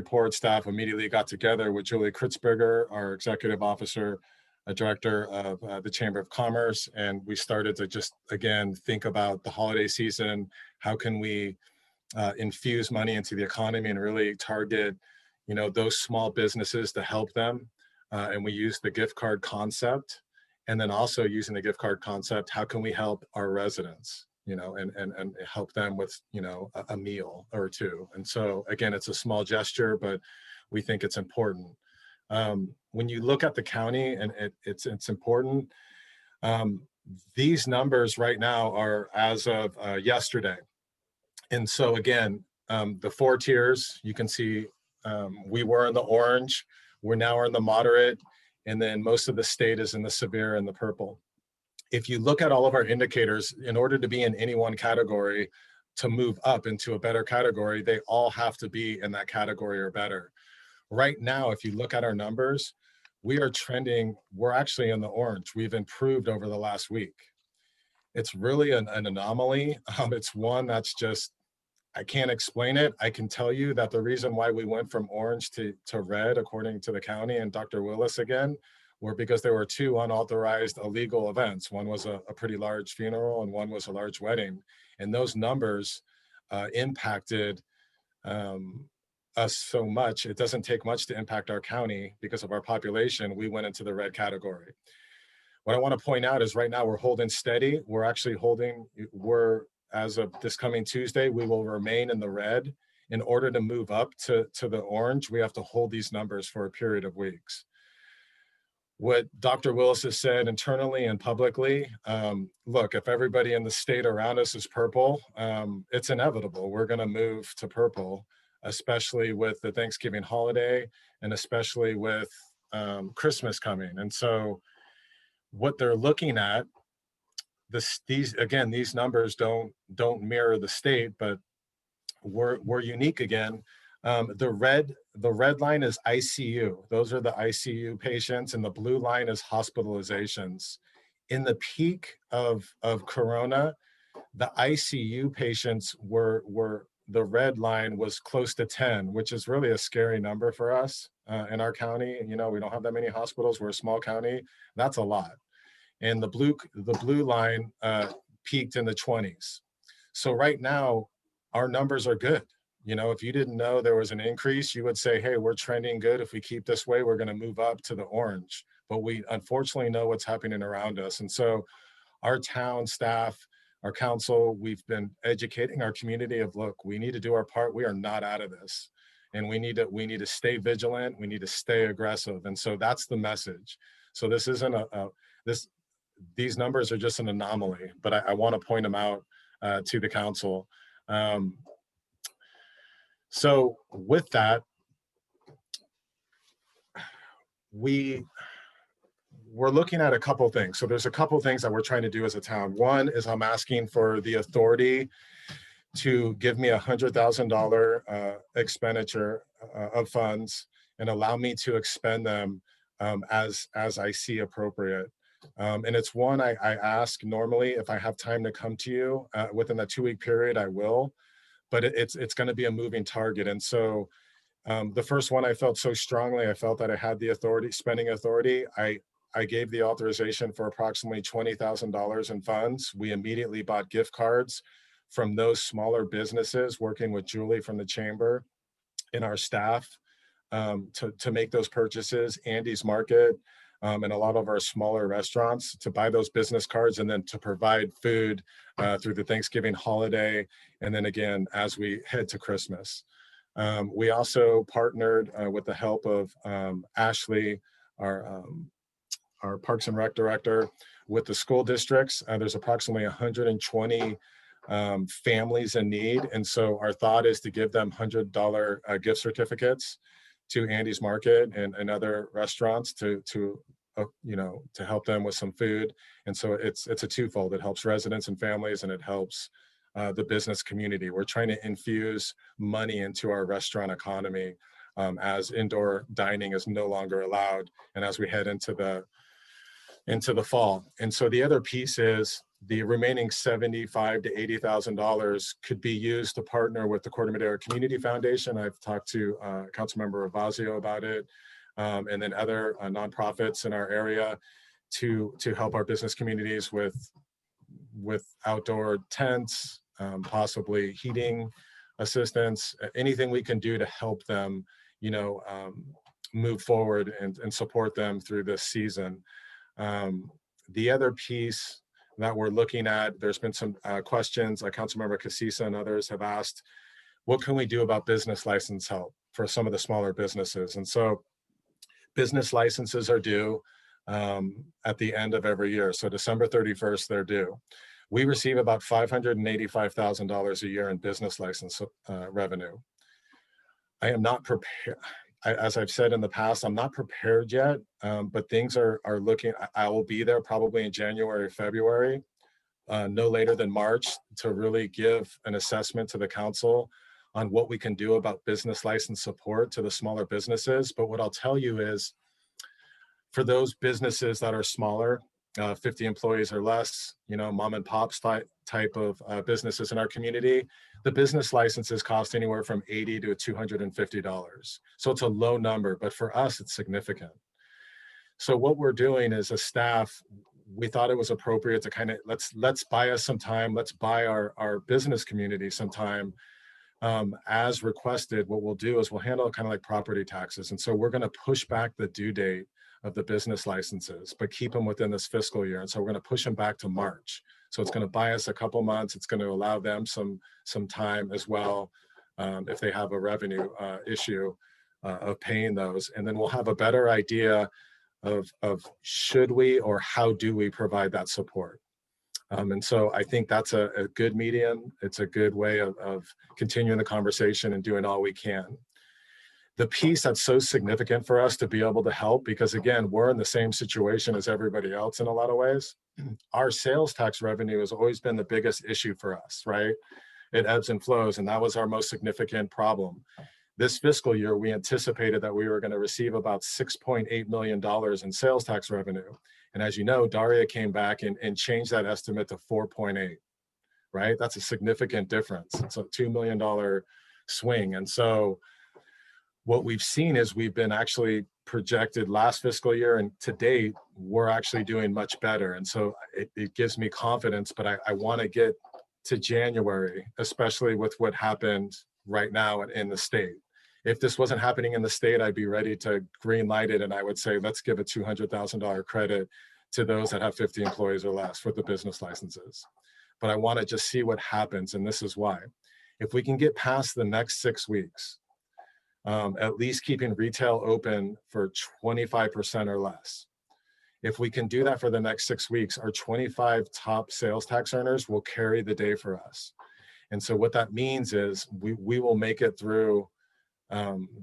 immediately got together with Julie Kritzberger, our executive officer, a director of the Chamber of Commerce, and we started to just, again, think about the holiday season. How can we infuse money into the economy and really target, those small businesses to help them? And we use the gift card concept, and then also using the gift card concept, how can we help our residents, and help them with, a meal or two. And so again, it's a small gesture, but we think it's important. When you look at the county, and it's important, these numbers right now are as of yesterday. And so again, the 4 tiers, you can see we were in the orange, we're now in the moderate, and then most of the state is in the severe and the purple. If you look at all of our indicators, in order to be in any one category, to move up into a better category, they all have to be in that category or better. Right now, if you look at our numbers, we're actually in the orange. We've improved over the last week. it's really an anomaly. It's one that's just, I can't explain it. I can tell you that the reason why we went from orange to red, according to the county and Dr. Willis again, were because there were two unauthorized illegal events. One was a pretty large funeral and one was a large wedding. And those numbers impacted us so much. It doesn't take much to impact our county because of our population. We went into the red category. What I want to point out is right now we're holding steady. We're actually as of this coming Tuesday, we will remain in the red. In order to move up to the orange, we have to hold these numbers for a period of weeks. What Dr. Willis has said internally and publicly, look, if everybody in the state around us is purple, it's inevitable. We're going to move to purple, especially with the Thanksgiving holiday and especially with Christmas coming. And so what they're looking at, these numbers don't mirror the state, but we're unique again. The red line is ICU. Those are the ICU patients, and the blue line is hospitalizations. In the peak of Corona, the ICU patients were the red line was close to 10, which is really a scary number for us in our county. You know, we don't have that many hospitals. We're a small county. That's a lot. And the blue line peaked in the 20s. So right now, our numbers are good. You know, if you didn't know there was an increase, you would say, hey, we're trending good. If we keep this way, we're going to move up to the orange. But we unfortunately know what's happening around us. And so our town staff, our council, we've been educating our community of, look, we need to do our part. We are not out of this. And we need to stay vigilant. We need to stay aggressive. And so that's the message. So this isn't these numbers are just an anomaly, but I want to point them out to the council. So with that, we're looking at a couple things. So there's a couple things that we're trying to do as a town. One is I'm asking for the authority to give me $100,000 expenditure of funds and allow me to expend them as I see appropriate. And it's one I ask normally if I have time to come to you within a 2-week period, I will, but it's going to be a moving target. And so the first one I felt so strongly, I felt that I had the authority, spending authority. I gave the authorization for approximately $20,000 in funds. We immediately bought gift cards from those smaller businesses, working with Julie from the chamber and our staff to make those purchases. Andy's Market, and a lot of our smaller restaurants to buy those business cards and then to provide food through the Thanksgiving holiday. And then again, as we head to Christmas. We also partnered with the help of Ashley, our Parks and Rec director, with the school districts. There's approximately 120 families in need. And so our thought is to give them $100 gift certificates to Andy's Market and other restaurants to help them with some food. And so it's a twofold. It helps residents and families, and it helps the business community. We're trying to infuse money into our restaurant economy as indoor dining is no longer allowed, and as we head into the fall. And so the other piece is the remaining $75,000 to $80,000 could be used to partner with the Corte Madera Community Foundation. I've talked to Councilmember Ravazio about it, and then other nonprofits in our area to help our business communities with outdoor tents, possibly heating assistance, anything we can do to help them, move forward and support them through this season. The other piece that we're looking at, there's been some questions, like Councilmember Casisa and others have asked, what can we do about business license help for some of the smaller businesses? And so business licenses are due at the end of every year. So December 31st, they're due. We receive about $585,000 a year in business license revenue. I am not prepared. As I've said in the past, I'm not prepared yet, but things are looking, I will be there probably in January, February, no later than March, to really give an assessment to the council on what we can do about business license support to the smaller businesses. But what I'll tell you is, for those businesses that are smaller, 50 employees or less, mom and pops type of businesses in our community, the business licenses cost anywhere from $80 to $250. So it's a low number, but for us, it's significant. So what we're doing as a staff, we thought it was appropriate to kind of let's buy us some time. Let's buy our business community some time. As requested, what we'll do is we'll handle it kind of like property taxes. And so we're going to push back the due date of the business licenses, but keep them within this fiscal year. And so we're going to push them back to March. So it's going to buy us a couple months. It's going to allow them some time as well, if they have a revenue issue of paying those. And then we'll have a better idea of should we or how do we provide that support. And so I think that's a good medium. It's a good way of continuing the conversation and doing all we can. The piece that's so significant for us to be able to help, because again, we're in the same situation as everybody else in a lot of ways. Our sales tax revenue has always been the biggest issue for us, right? It ebbs and flows, and that was our most significant problem. This fiscal year, we anticipated that we were going to receive about $6.8 million in sales tax revenue. And as you know, Daria came back and changed that estimate to 4.8, right? That's a significant difference. It's a $2 million swing. And so what we've seen is we've been actually projected last fiscal year, and to date, we're actually doing much better. And so it gives me confidence, but I want to get to January, especially with what happened right now in the state. If this wasn't happening in the state, I'd be ready to green light it. And I would say, let's give a $200,000 credit to those that have 50 employees or less with the business licenses. But I want to just see what happens. And this is why. If we can get past the next 6 weeks, at least keeping retail open for 25% or less. If we can do that for the next 6 weeks, our 25 top sales tax earners will carry the day for us. And so what that means is we will make it through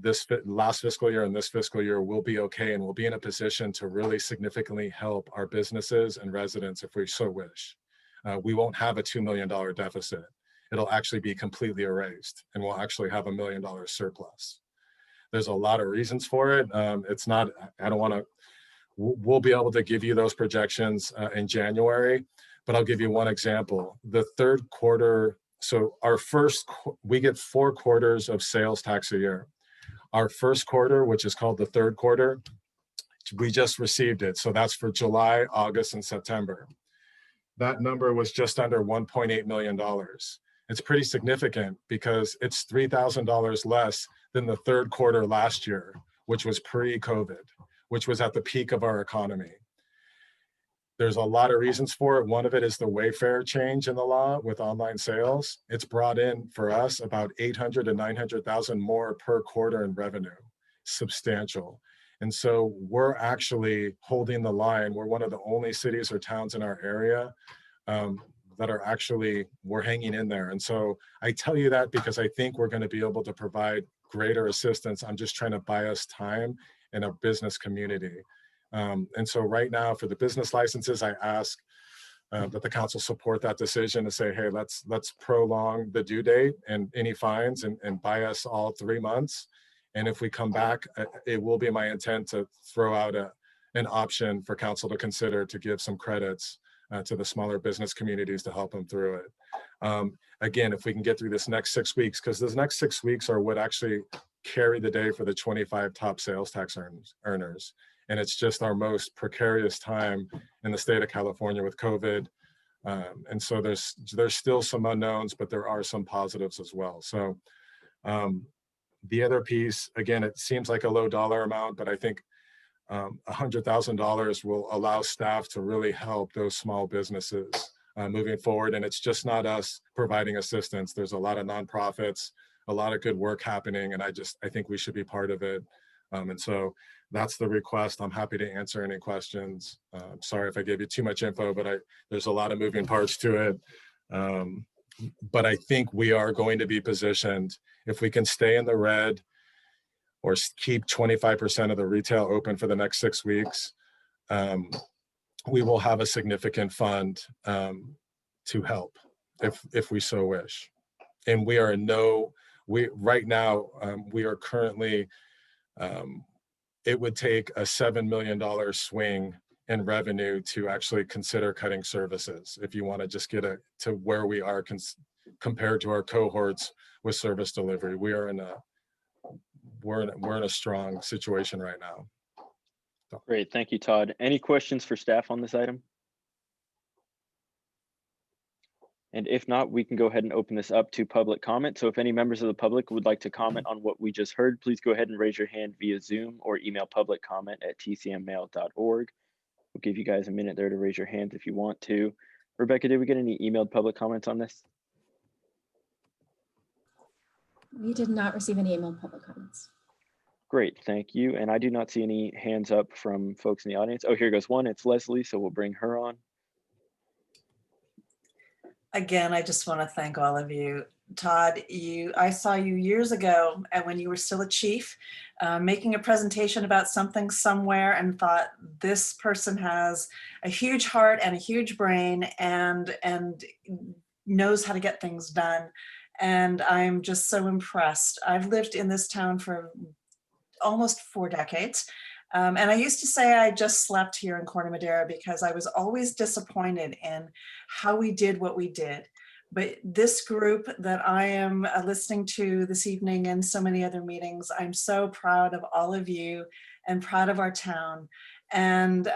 this last fiscal year, and this fiscal year we'll be okay, and we'll be in a position to really significantly help our businesses and residents if we so wish. We won't have a $2 million deficit. It'll actually be completely erased, and we'll actually have $1 million surplus. There's a lot of reasons for it. It's not, I don't want to, we'll be able to give you those projections in January, but I'll give you one example. The third quarter, so we get 4 quarters of sales tax a year. Our first quarter, which is called the third quarter, we just received it. So that's for July, August, and September. That number was just under $1.8 million. It's pretty significant because it's $3,000 less than the third quarter last year, which was pre-COVID, which was at the peak of our economy. There's a lot of reasons for it. One of it is the Wayfair change in the law with online sales. It's brought in for us about 800 to 900,000 more per quarter in revenue, substantial. And so we're actually holding the line. We're one of the only cities or towns in our area that are actually, we're hanging in there. And so I tell you that because I think we're going to be able to provide greater assistance. I'm just trying to buy us time in a business community. And so right now for the business licenses, I ask that the council support that decision to say, hey, let's prolong the due date and any fines and buy us all 3 months. And if we come back, it will be my intent to throw out an option for council to consider to give some credits to the smaller business communities to help them through it. Again, if we can get through this next 6 weeks, because those next 6 weeks are what actually carry the day for the 25 top sales tax earners. And it's just our most precarious time in the state of California with COVID. And so there's still some unknowns, but there are some positives as well. So the other piece, again, it seems like a low dollar amount, but I think $100,000 will allow staff to really help those small businesses moving forward. And it's just not us providing assistance. There's a lot of nonprofits, a lot of good work happening, and I think we should be part of it. And so that's the request. I'm happy to answer any questions. Sorry if I gave you too much info, but there's a lot of moving parts to it. But I think we are going to be positioned, if we can stay in the red or keep 25% of the retail open for the next 6 weeks, we will have a significant fund to help if we so wish. And we are right now, we are currently, it would take a $7 million swing in revenue to actually consider cutting services. If you want to just get to where we are compared to our cohorts with service delivery, we're in a strong situation right now. So. Great, thank you, Todd. Any questions for staff on this item? And if not, we can go ahead and open this up to public comment. So if any members of the public would like to comment on what we just heard, please go ahead and raise your hand via Zoom or email publiccomment@tcmmail.org. We'll give you guys a minute there to raise your hands if you want to. Rebecca, did we get any emailed public comments on this? We did not receive any email public comments. Great, thank you. And I do not see any hands up from folks in the audience. Oh, here goes one. It's Leslie, so we'll bring her on. Again, I just want to thank all of you. Todd, I saw you years ago when you were still a chief, making a presentation about something somewhere, and thought, this person has a huge heart and a huge brain and knows how to get things done. And I'm just so impressed. I've lived in this town for almost 4 decades. And I used to say I just slept here in Corte Madera because I was always disappointed in how we did what we did. But this group that I am listening to this evening and so many other meetings, I'm so proud of all of you and proud of our town. And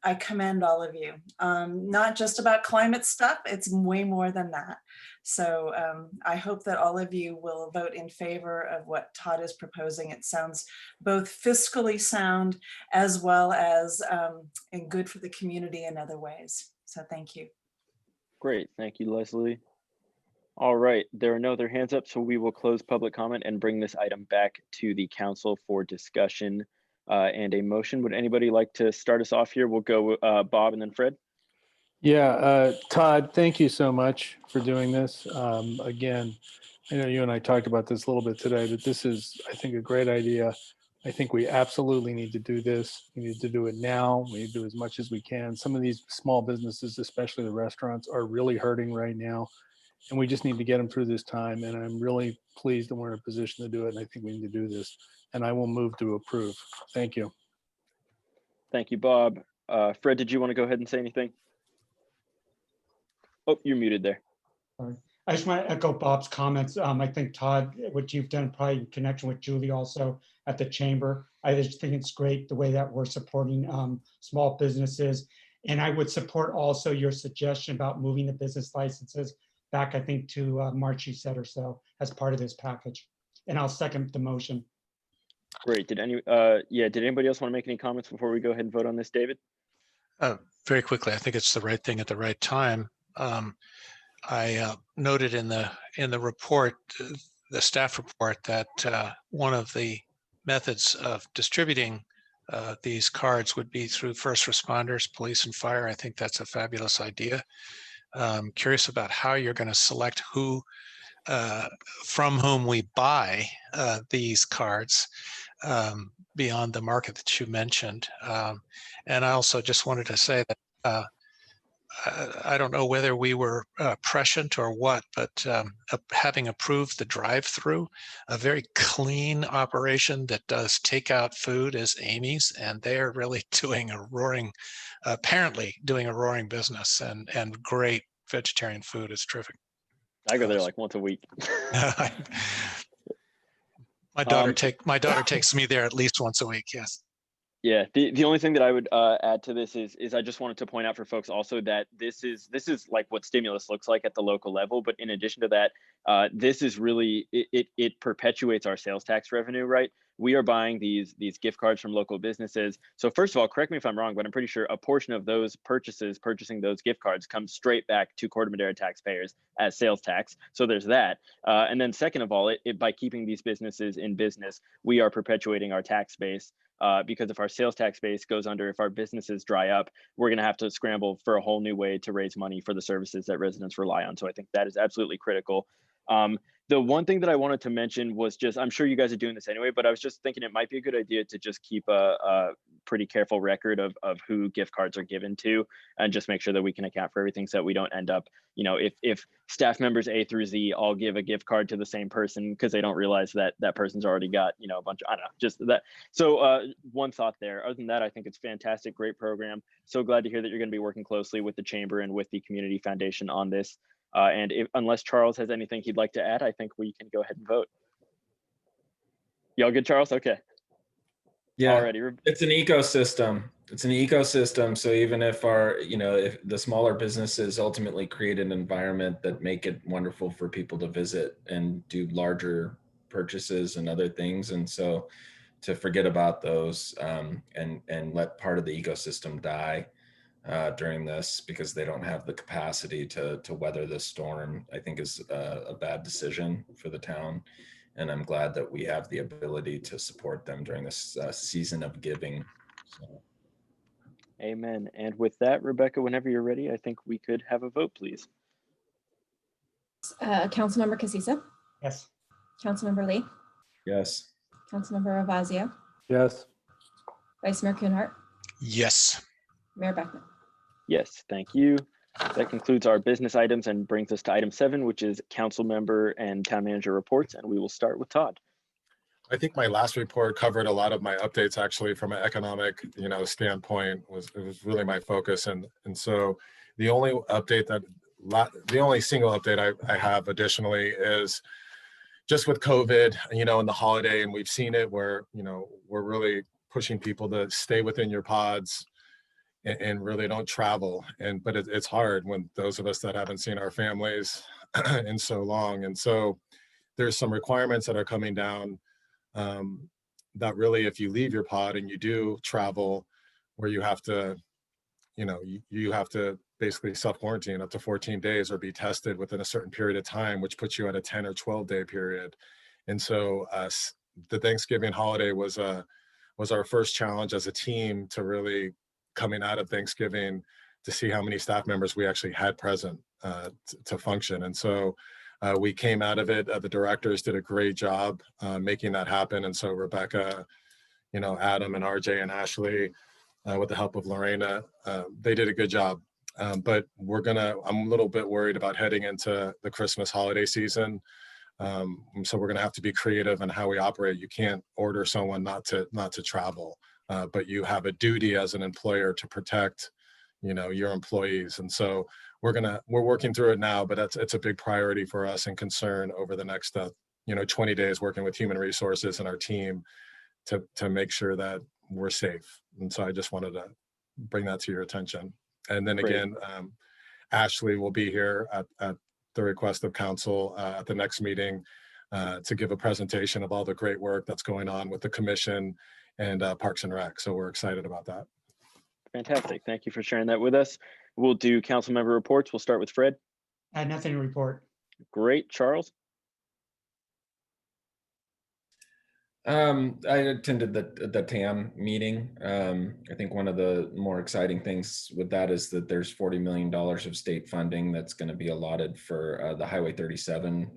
I commend all of you. Not just about climate stuff, it's way more than that. So I hope that all of you will vote in favor of what Todd is proposing. It sounds both fiscally sound as well as and good for the community in other ways. So thank you. Great, thank you, Leslie. All right, there are no other hands up, so we will close public comment and bring this item back to the council for discussion and a motion. Would anybody like to start us off here? We'll go Bob and then Fred. Yeah, Todd, thank you so much for doing this. Again, I know you and I talked about this a little bit today, but this is, I think, a great idea. I think we absolutely need to do this. We need to do it now. We need to do as much as we can. Some of these small businesses, especially the restaurants, are really hurting right now, and we just need to get them through this time. And I'm really pleased that we're in a position to do it, and I think we need to do this. And I will move to approve. Thank you. Thank you, Bob. Fred, did you want to go ahead and say anything? Oh, you're muted there. Sorry. I just want to echo Bob's comments. I think, Todd, what you've done probably in connection with Julie also at the chamber, I just think it's great the way that we're supporting small businesses. And I would support also your suggestion about moving the business licenses back, I think, to March, you said, or so, as part of this package. And I'll second the motion. Great. Did anybody else want to make any comments before we go ahead and vote on this, David? Very quickly, I think it's the right thing at the right time. I noted in the report, the staff report, that one of the methods of distributing these cards would be through first responders, police and fire. I think that's a fabulous idea. Curious about how you're going to select who, from whom we buy these cards beyond the market that you mentioned. And I also just wanted to say that I don't know whether we were prescient or what, but having approved the drive-through, a very clean operation that does takeout food is Amy's, and they are really doing a roaring, apparently doing a roaring business, and great vegetarian food is terrific. I go there like once a week. My daughter takes me there at least once a week. Yes. Yeah, the only thing that I would add to this is I just wanted to point out for folks also that this is like what stimulus looks like at the local level. But in addition to that, this is really, it perpetuates our sales tax revenue, right? We are buying these gift cards from local businesses. So first of all, correct me if I'm wrong, but I'm pretty sure a portion of those purchasing those gift cards comes straight back to Corte Madera taxpayers as sales tax. So there's that. And then second of all, by keeping these businesses in business, we are perpetuating our tax base. Because if our sales tax base goes under, if our businesses dry up, we're going to have to scramble for a whole new way to raise money for the services that residents rely on. So I think that is absolutely critical. The one thing that I wanted to mention was just, I'm sure you guys are doing this anyway, but I was just thinking it might be a good idea to just keep pretty careful record of who gift cards are given to, and just make sure that we can account for everything so that we don't end up, if staff members A through Z all give a gift card to the same person because they don't realize that that person's already got, a bunch of, I don't know, just that. So one thought there. Other than that, I think it's fantastic, great program. So glad to hear that you're going to be working closely with the chamber and with the community foundation on this. And unless Charles has anything he'd like to add, I think we can go ahead and vote. Y'all good, Charles? Okay. Yeah, Already. it's an ecosystem. It's an ecosystem. So even if if the smaller businesses ultimately create an environment that make it wonderful for people to visit and do larger purchases and other things. And so to forget about those and let part of the ecosystem die during this because they don't have the capacity to weather this storm, I think is a bad decision for the town. And I'm glad that we have the ability to support them during this season of giving. So. Amen. And with that, Rebecca, whenever you're ready, I think we could have a vote, please. Councilmember Casissa, Yes. Councilmember Lee, Yes. Councilmember Ravazio, Yes. Vice Mayor Kuhnhart, Yes. Mayor Beckman. Yes, thank you. That concludes our business items and brings us to item 7, which is council member and town manager reports. And we will start with Todd. I think my last report covered a lot of my updates actually from an economic, standpoint. It was really my focus. And so the only single update I have additionally is just with COVID, and the holiday, and we've seen it where, we're really pushing people to stay within your pods and really don't travel. But it's hard when those of us that haven't seen our families in so long. And so there's some requirements that are coming down that really, if you leave your pod and you do travel, where you have to, you have to basically self-quarantine up to 14 days or be tested within a certain period of time, which puts you at a 10 or 12-day period. And so the Thanksgiving holiday was our first challenge as a team to really coming out of Thanksgiving to see how many staff members we actually had present to function. And so we came out of it. The directors did a great job making that happen. And so Rebecca, Adam and RJ and Ashley, with the help of Lorena, they did a good job. But I'm a little bit worried about heading into the Christmas holiday season. So we're gonna have to be creative in how we operate. You can't order someone not to travel, but you have a duty as an employer to protect, your employees. And so we're working through it now, but it's a big priority for us and concern over the next 20 days, working with human resources and our team to make sure that we're safe. And so I just wanted to bring that to your attention. And then again, Ashley will be here at the request of council at the next meeting to give a presentation of all the great work that's going on with the commission and Parks and Rec. So we're excited about that. Fantastic. Thank you for sharing that with us. We'll do council member reports. We'll start with Fred. I had nothing to report. Great. Charles? I attended the TAM meeting. I think one of the more exciting things with that is that there's $40 million of state funding that's going to be allotted for the Highway 37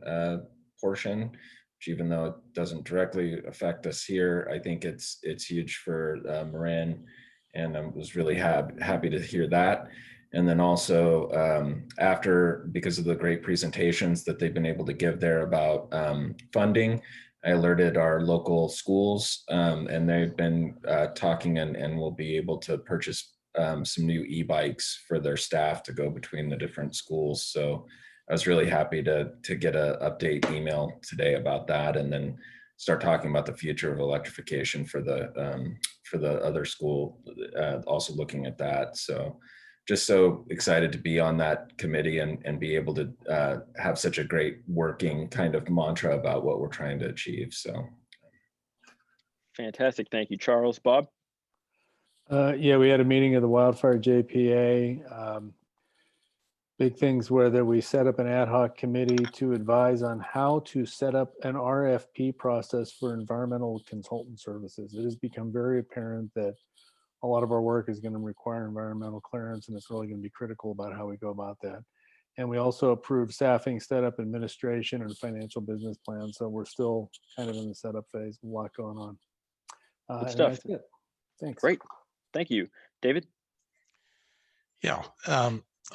portion, which even though it doesn't directly affect us here, I think it's huge for Marin, and I was really happy to hear that. And then also because of the great presentations that they've been able to give there about funding, I alerted our local schools and they've been talking and will be able to purchase some new e-bikes for their staff to go between the different schools. So I was really happy to get an update email today about that, and then start talking about the future of electrification for the other school, also looking at that. So just so excited to be on that committee and be able to have such a great working kind of mantra about what we're trying to achieve. So fantastic. Thank you, Charles. Bob? Yeah, we had a meeting of the Wildfire JPA. Big things were that we set up an ad hoc committee to advise on how to set up an RFP process for environmental consultant services. It has become very apparent that a lot of our work is going to require environmental clearance, and it's really going to be critical about how we go about that. And we also approved staffing, setup, administration, and financial business plan. So we're still kind of in the setup phase, a lot going on. Good stuff. Thanks. Great. Thank you. David? Yeah,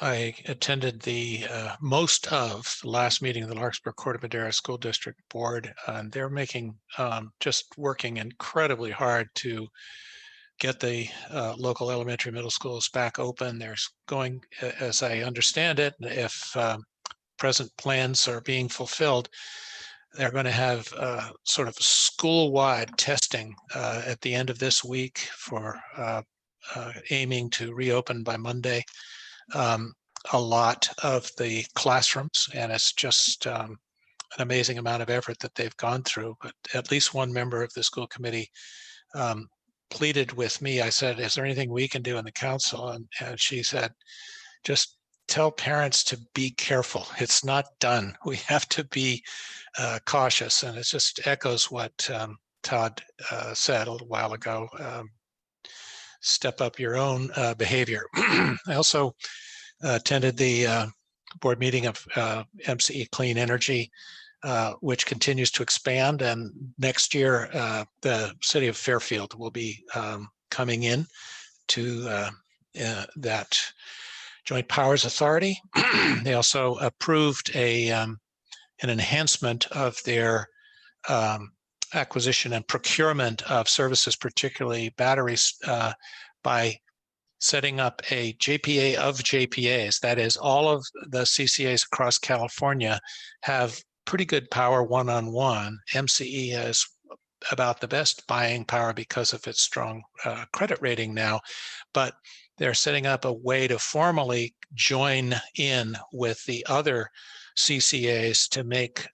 I attended the most of the last meeting of the Larkspur Corte Madera School District Board, and they're making just working incredibly hard to get the local elementary middle schools back open. There's going, as I understand it, if present plans are being fulfilled, they're going to have sort of school-wide testing at the end of this week for aiming to reopen by Monday a lot of the classrooms, and it's just an amazing amount of effort that they've gone through. But at least one member of the school committee pleaded with me. I said, is there anything we can do in the council? And she said, just tell parents to be careful. It's not done. We have to be cautious. And it just echoes what Todd said a little while ago. Step up your own behavior. I also attended the board meeting of MCE Clean Energy, which continues to expand. And next year, the city of Fairfield will be coming in to that Joint Powers Authority. They also approved an enhancement of their acquisition and procurement of services, particularly batteries, by setting up a JPA of JPAs. That is, all of the CCAs across California have pretty good power one-on-one. MCE has about the best buying power because of its strong credit rating now, but they're setting up a way to formally join in with the other CCAs to make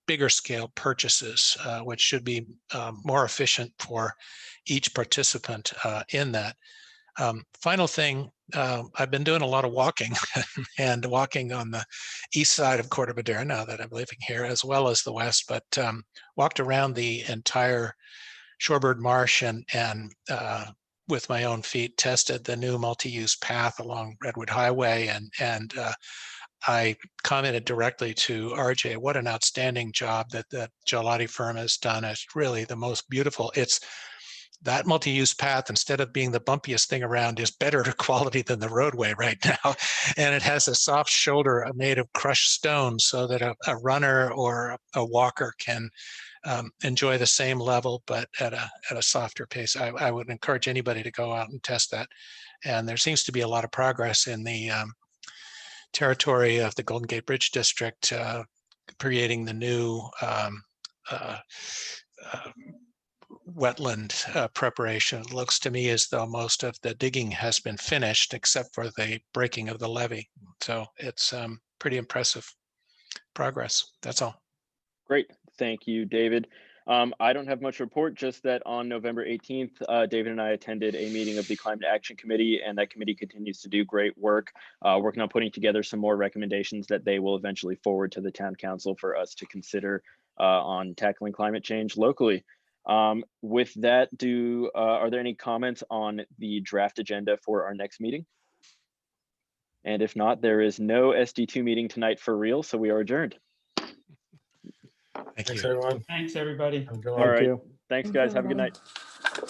bigger scale purchases, which should be more efficient for each participant in that. Final thing, I've been doing a lot of walking and walking on the east side of Corte Madera now that I'm living here, as well as the west, but walked around the entire Shorebird Marsh and with my own feet tested the new multi-use path along Redwood Highway, and I commented directly to RJ, what an outstanding job that the Gelati firm has done. It's really the most beautiful. It's that multi-use path, instead of being the bumpiest thing around, is better quality than the roadway right now. And it has a soft shoulder made of crushed stone so that a runner or a walker can enjoy the same level, but at a softer pace. I would encourage anybody to go out and test that. And there seems to be a lot of progress in the territory of the Golden Gate Bridge District, creating the new wetland preparation. It looks to me as though most of the digging has been finished, except for the breaking of the levee. So it's pretty impressive progress. That's all. Great. Thank you, David. I don't have much to report, just that on November 18th, David and I attended a meeting of the Climate Action Committee, and that committee continues to do great work, working on putting together some more recommendations that they will eventually forward to the town council for us to consider on tackling climate change locally. With that, are there any comments on the draft agenda for our next meeting? And if not, there is no SD2 meeting tonight for real, so we are adjourned. Thanks, everyone. Thanks, everybody. Have a good All one. right. you. Thanks, guys. Have a good everybody. night.